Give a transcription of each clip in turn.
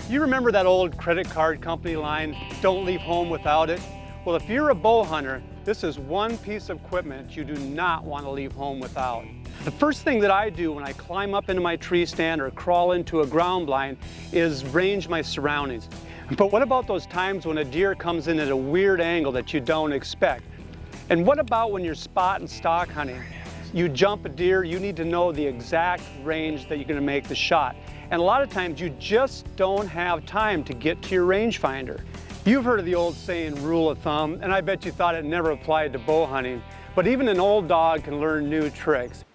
You remember that old credit card company line, don't leave home without it? Well, if you're a bow hunter, this is one piece of equipment you do not want to leave home without. The first thing that I do when I climb up into my tree stand or crawl into a ground blind is range my surroundings. But what about those times when a deer comes in at a weird angle that you don't expect? And what about when you're spot and stock hunting? You jump a deer, you need to know the exact range that you're going to make the shot. And a lot of times you just don't have time to get to your rangefinder. You've heard of the old saying, rule of thumb, and I bet you thought it never applied to bow hunting. But even an old dog can learn new tricks.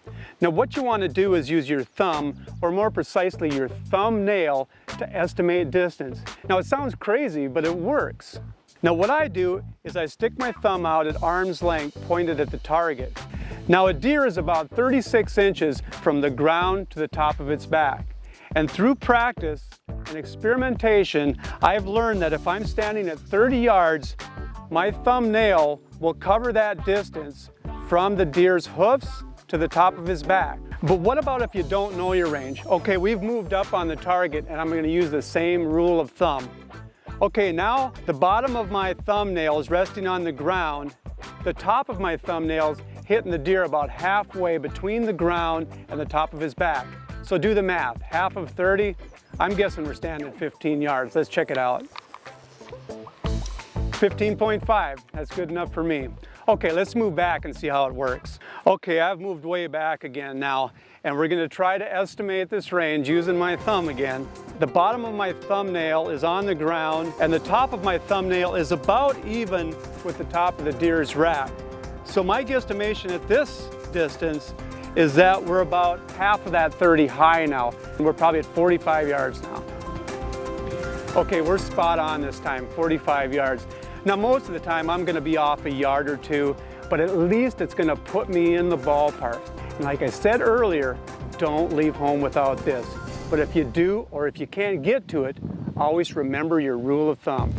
Now what you want to do is use your thumb, or more precisely your thumbnail, to estimate distance. Now it sounds crazy, but it works. Now what I do is I stick my thumb out at arm's length pointed at the target. Now a deer is about 36 inches from the ground to the top of its back. And through practice and experimentation, I've learned that if I'm standing at 30 yards, my thumbnail will cover that distance from the deer's hoofs to the top of his back. But what about if you don't know your range? Okay, we've moved up on the target and I'm going to use the same rule of thumb. Okay, now the bottom of my thumbnail is resting on the ground. The top of my thumbnail is hitting the deer about halfway between the ground and the top of his back. So do the math, half of 30, I'm guessing we're standing at 15 yards. Let's check it out. 15.5, that's good enough for me. Okay, let's move back and see how it works. Okay, I've moved way back again now, and we're gonna try to estimate this range using my thumb again. The bottom of my thumbnail is on the ground, and the top of my thumbnail is about even with the top of the deer's rack. So my guesstimation at this distance is that we're about half of that 30 high now. And we're probably at 45 yards now. Okay, we're spot on this time, 45 yards. Now most of the time I'm gonna be off a yard or two, but at least it's gonna put me in the ballpark. And like I said earlier, don't leave home without this. But if you do, or if you can't get to it, always remember your rule of thumb.